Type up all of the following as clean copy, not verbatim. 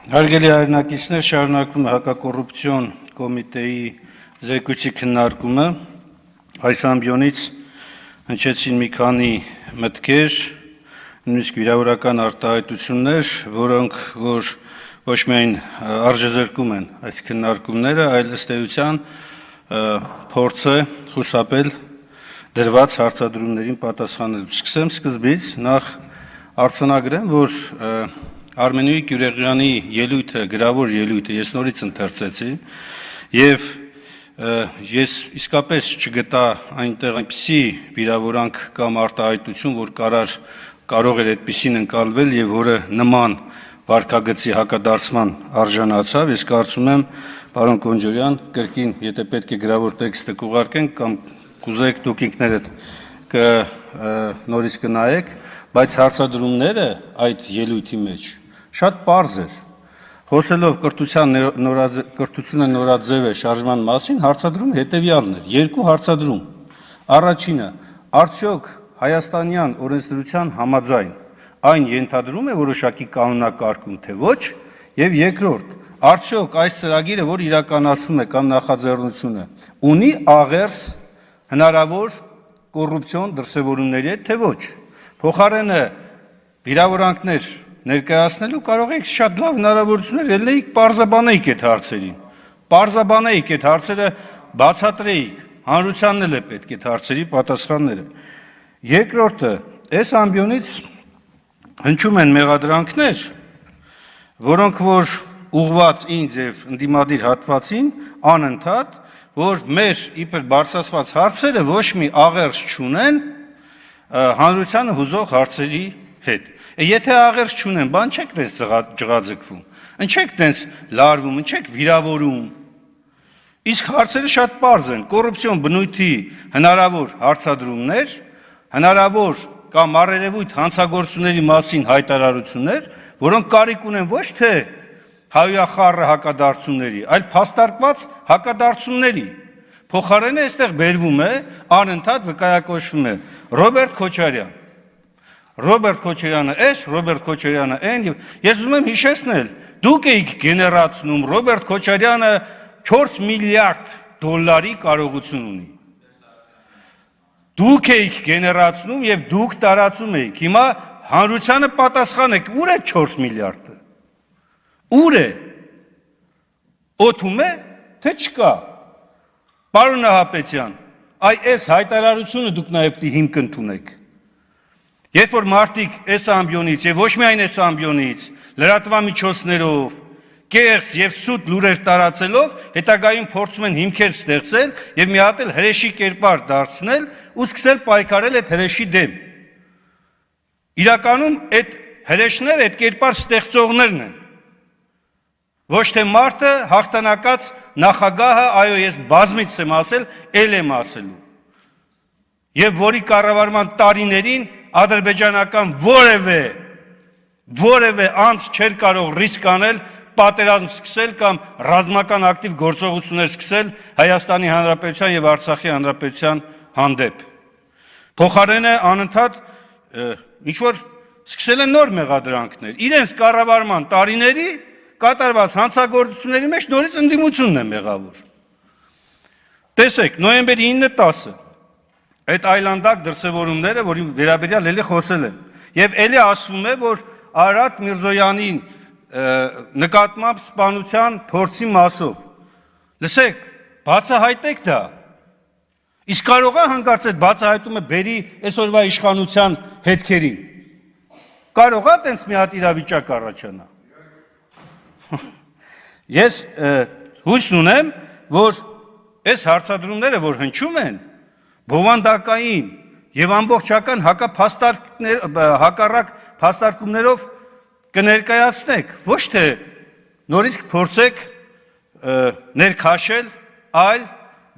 Հարգելի հայրենակիցներ, շարունակվում է հակակոռուպցիոն կոմիտեի զեկույցի քննարկումը։ Այս ամբիոնից հնչեցին մի քանի մտքեր, նույնիսկ վիրավորական արտահայտություններ, որոնք որ ոչ միայն արժեզրկում են այս քննարկումները, այլ ըստ էության փորձ է խուսափել դրված հարցադրումներին պատասխանելու։ Սկսեմ սկզբից, նախ արձանագրեմ, որ Արմենուի Գյուրեղյանի ելույթը, գրավոր ելույթը ես նորից ընթերցեցի եւ ես իսկապես չգտա այնտեղ այնպիսի վիրավորանք կամ արտահայտություն, որ կարող էր այդպիսին ընկալվել եւ որը նման վարքագծի հակադարձման արժանացավ։ Ես կարծում եմ, պարոն Կոնջորյան, կրկին, եթե պետք է գրավոր տեքստը կուղարկենք կամ կուզեք դուք ինքներդ նորից կնայեք, բայց հարցադրումները այդ ելույթի մեջ շատ պարզ էր, խոսելով կրթությունը նորաձև է շարժման մասին, հարցադրում հետևյալն էր, երկու հարցադրում, առաջինը, արդյոք հայաստանյան օրենսդրության համաձայն այն ենթադրում է որոշակի կանոնակարգում, թե ոչ, եւ երկրորդ, արդյոք այս ծրագիրը, որ իրականացում է կամ նախաձեռնությունը, ունի աղերս հնարավոր կոռուպցիոն դրսևորումների հետ, թե ոչ, փոխարենը վիրավորանքներ ներկայացնելու կարող եք շատ լավ հնարավորություններ ելնեիք պարզաբանեիք այդ հարցերին, պարզաբանեիք այդ հարցերը բացատրեիք, հանրությանն էլ է պետք այդ հարցերի պատասխանները։ Երկրորդը, այս ամբիոնից հնչում են մեղադրանքներ, որոնք որ ուղղված ինձ եւ ընդդիմադիր հատվածին անընդհատ, որ մեր իբր բարձրացված հարցերը ոչ մի աղերս չունեն հանրությանը հուզող հարցերի հետ։ Եթե աղերս չունեն, բան չեք դες ջղաձգվում, ընչեք դες լարվում, ընչեք վիրավորում։ Իսկ հարցերը շատ պարզ են, կոռուպցիոն բնույթի հնարավոր հարցադրումներ, հնարավոր կամ առերևույթ հանցագործությունների մասին հայտարարություններ, որոնք կարիք ունեն ոչ թե հայախառը հակադարձությունների, այլ փաստարկված հակադարձությունների։ Փոխարենը այստեղ բերվում է, անընդհատ վկայակոչվում է Ռոբերտ Քոչարյան։ Ռոբերտ Քոչարյանը էս, Ռոբերտ Քոչարյանը այն, ես ուզում եմ հիշեցնել, դուք էիք գեներացնում, Ռոբերտ Քոչարյանը 4 միլիարդ դոլարի կարողություն ունի։ Դուք էիք գեներացնում եւ դուք տարածում էիք։ Հիմա հանրությանը պատասխանեք, ուր է 4 միլիարդը։ Ուր է։ Օդում է, թե չկա։ Պարոն Նահապետյան, այս հայտարարությունը դուք նաեւ պիտի հիմք ընդունեք։ Երբ որ մարդիկ այս ամբիոնից եւ ոչ միայն այս ամբիոնից լրատվամիջոցներով կեղծ եւ սուտ լուրեր տարածելով հետագայում փորձում են հիմքեր ստեղծել եւ մի հատ էլ հրեշի կերպար դարձնել ու սկսել պայքարել այդ հրեշի դեմ։ Իրականում այդ հրեշները այդ կերպար ստեղծողներն են։ Ոչ թե մարդը հաղթանակած նախագահը, այո, ես բազմից եմ ասել, ել եմ ասելու։ Եվ որի կառավարման տարիներին ադրբեջանական որևէ անձ չէր կարող ռիսկ անել, պատերազմ սկսել կամ ռազմական ակտիվ գործողություններ սկսել Հայաստանի Հանրապետության եւ Արցախի Հանրապետության հանդեպ։ Փոխարենը անընդհատ ինչ-որ սկսել են նոր մեղադրանքներ։ Իրենց կառավարման տարիների կատարված հանցագործությունների մեջ նորից ընդդիմությունն է մեղավոր։ Տեսեք, նոյեմբերի 9-10 այդ այլանդակ դրսևորումները, որի վերաբերյալ էլի խոսել եմ, եւ էլի ասվում է, որ Արարատ Միրզոյանին նկատմամբ սպանության փորձի մասով։ Լսեք, բացահայտեք դա։ Իսկ կարող է հանկարծ այդ բացահայտումը բերի այսօրվա իշխանության հետքերին։ Կարող է տենց մի հատ իրավիճակ առաջանա։ Ես հույս ունեմ, որ այս հարցադրումները, որ հնչում են, բովանդակային եւ ամբողջական հակառակ փաստարկումներով կներկայացնեք, ոչ թե նորից կփորձեք ներքաշել, այլ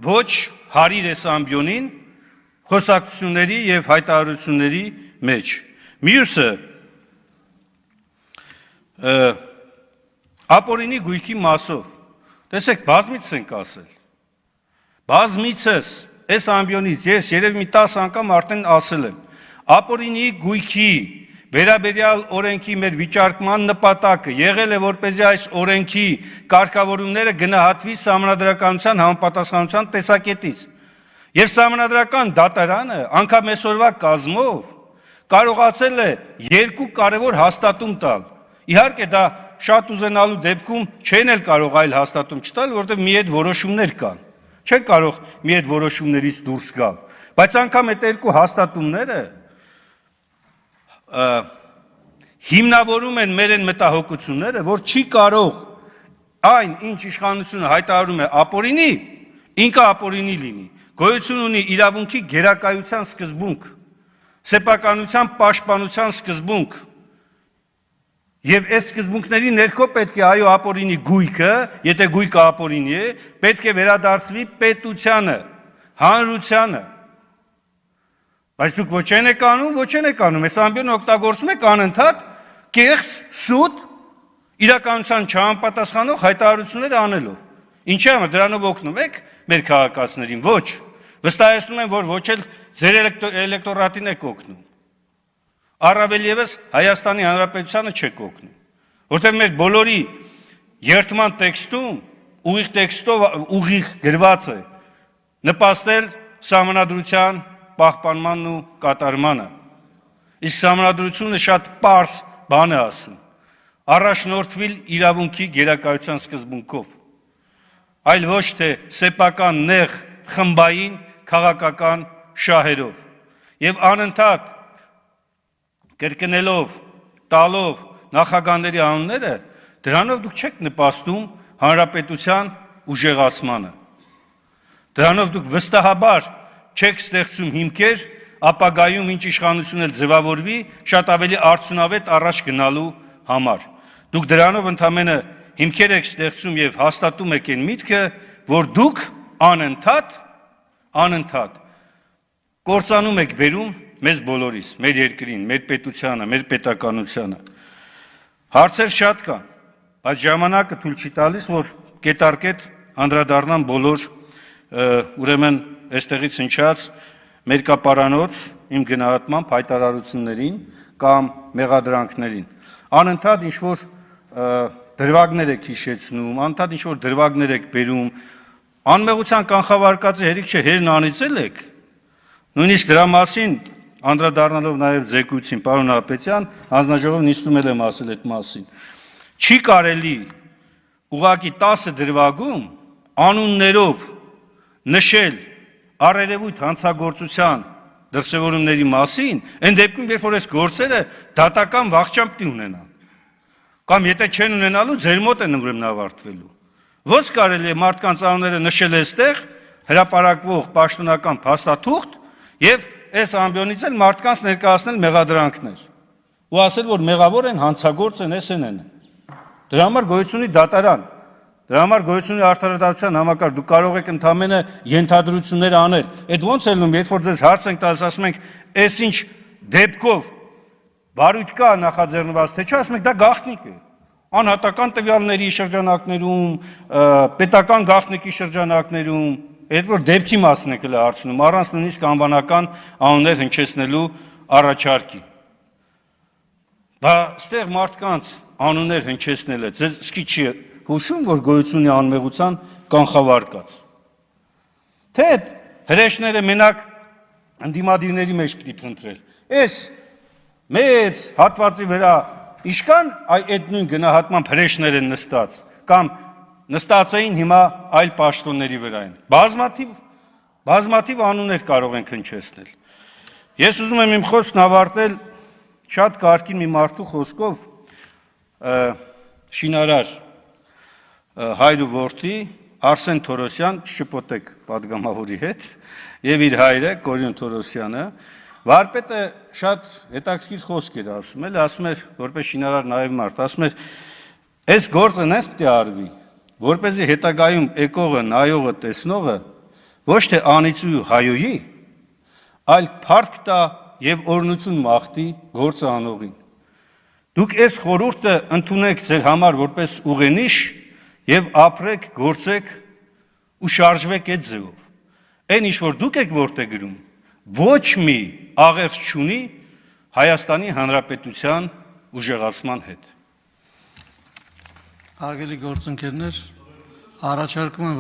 ոչ հարիր այս ամբիոնին խոսակցությունների եւ հայտարարությունների մեջ։ Մյուսը ապօրինի գույքի մասով։ Տեսեք, բազմից ենք ասել։ Բազմիցս այս ամբիոնից ես երևի մի 10 անգամ արդեն ասել եմ, ապօրինի գույքի վերաբերյալ օրենքի մեր վիճարկման նպատակը եղել է, որպեսզի այս օրենքի կարգավորումները գնահատվի սահմանադրականության համապատասխանության տեսակետից։ Եվ սահմանադրական դատարանը անգամ այսօրվա կազմով կարողացել է երկու կարևոր հաստատում տալ։ Իհարկե դա շատ ուզենալու դեպքում չեն էլ կարող այլ հաստատում չտալ, որովհետև մի այդ որոշումներ կան։ Չեն կարող մի այդ որոշումներից դուրս գալ։ Բայց անգամ այդ երկու հաստատումները հիմնավորում են մեր այն մտահոգությունները, որ չի կարող այն, ինչ իշխանությունը հայտարարում է ապօրինի, ինքը ապօրինի լինի։ Գոյություն ունի իրավունքի գերակայության սկզբունք, սեփականության պաշտպանության սկզբունք, եւ այս սկզբունքների ներքո պետք է այո ապօրինի գույքը, եթե գույքը ապօրինի է, պետք է վերադարձվի պետությանը, հանրությանը։ Բայց դուք ոչ են եք անում, այս ամբիոնը օգտագործում եք անընդհատ կեղծ, սուտ, իրականության չհամապատասխանող հայտարարություններ անելով։ Ինչի՞ համար դրանով օգնում եք մեր քաղաքացիներին, ոչ։ Վստահեցնում եմ, որ ոչ էլ ձեր էլեկտորատին եք օգնում։ Առավել ևս Հայաստանի Հանրապետությանը չեք օգնում, որտեղ մեր բոլորի երթման տեքստում, ուղիղ տեքստով ուղիղ գրված է նպաստել սահմանադրության պահպանմանն ու կատարմանը։ Իսկ սահմանադրությունը շատ պարզ բան է ասում. առաջնորդվել իրավունքի գերակայության սկզբունքով, այլ ոչ թե սեփական նեղ խմբային քաղաքական շահերով։ Եվ անընդհատ կրկնելով, տալով նախագահների անունները, դրանով դուք չեք նպաստում հանրապետության ուժեղացմանը։ Դրանով դուք վստահաբար չեք ստեղծում հիմքեր ապագայում ինչ իշխանություն էլ ձևավորվի, շատ ավելի արդյունավետ առաջ գնալու համար։ Դուք դրանով ընդամենը հիմքեր եք ստեղծում եւ հաստատում եք այն միտքը, որ դուք անընդհատ կործանում եք բերում մեզ բոլորիս, մեր երկրին, մեր պետությանը, մեր պետականությանը։ Հարցեր շատ կան, բայց ժամանակը թույլ չի տալիս, որ կետարկետ անդրադառնան բոլոր ուրեմն այստեղից հնչած մերկապարանոց իմ գնահատմամբ հայտարարություններին կամ մեղադրանքներին։ Անընդհատ ինչ-որ դրվագներ եք հիշեցնում, անընդհատ ինչ-որ դրվագներ եք բերում, անմեղության կանխավարկածի հերիք չէ, հերն անիծել եք։ Նույնիսկ դրա մասին անդրադառնալով նաև զեկույցին, պարոն Հապետյան, հանձնաժողովը նիստում էլ եմ ասել այդ մասին։ Չի կարելի ուղղակի 10 դրվագում անուններով նշել առերևույթ հանցագործության դրսևորումների մասին, այն դեպքում, երբ որ այս գործերը դատական վախճան պիտի ունենան։ Կամ եթե չեն ունենալու, ձեր մոտ են ուրեմն ավարտվելու։ Ոնց կարելի է մարդկանց անունները նշել այստեղ, հրապարակվող պաշտոնական փաստաթուղթ եւ այս ամբիոնից էլ մարդկանց ներկայացնել մեղադրանքներ ու ասել, որ մեղավոր են, հանցագործ են, են։ Դրա համար գոյություն ունի դատարան, դրա համար գոյություն ունի արդարադատության համակարգ, դուք կարող եք ընդամենը ենթադրություններ անել։ Այդ ոնց է լինում, երբ որ ձեզ հարց ենք տալիս, ասում ենք, «Էս ինչ դեպքով վարույթ կա նախաձեռնված, թե չէ», ասում եք, դա գաղտնիք է։ Անհատական տվյալների շրջանակներում, պետական գաղտնիքի շրջանակներում, այդ որ դեպքի մասն եք հարցնում, առանց նույնիսկ անվանական անուններ հնչեցնելու առաջարկի։ Բա ստեղ մարդկանց անուններ հնչեցնելը, ձեզ իսկի չի հուշում, որ գոյություն ունի անմեղության կանխավարկած։ Թե այդ հրեշները մենակ ընդդիմադիրների մեջ պիտի փնտրել։ Այս մեծ հատվածի վրա իշքան այդ նույն գնահատման հրեշներ են նստած, կամ նստած էին հիմա այլ պաշտոնների վրա են։ Բազմաթիվ անուններ կարող ենք հնչեցնել։ Ես ուզում եմ իմ խոսքն ավարտել շատ կարգին մի մարդու խոսքով, շինարար հայր ու որդի Արսեն Թորոսյան, չշփոթեք պատգամավորի հետ, եւ իր հայրը Կորյուն Թորոսյանը, վարպետը շատ հետաքրքիր խոսք էր ասում, ասում էր, որպես շինարար նաեւ մարդ, ասում էր, այս գործը նես պիտի արվի, որպեսզի հետագայում եկողը, նայողը, տեսնողը ոչ թե անիծու հայոյի, այլ փառք տա եւ օրհնություն մաղթի գործը անողին։ Դուք այս խորհուրդը ընդունեք ձեր համար որպես ուղենիշ եւ ապրեք, գործեք ու շարժվեք այդ ձևով։ Այն ինչ որ դուք եք որտեղ գրում, ոչ մի աղերս չունի Հայաստանի Հանրապետության ուժեղացման հետ։ Հարգելի գործընկերներ, առաջարկում եմ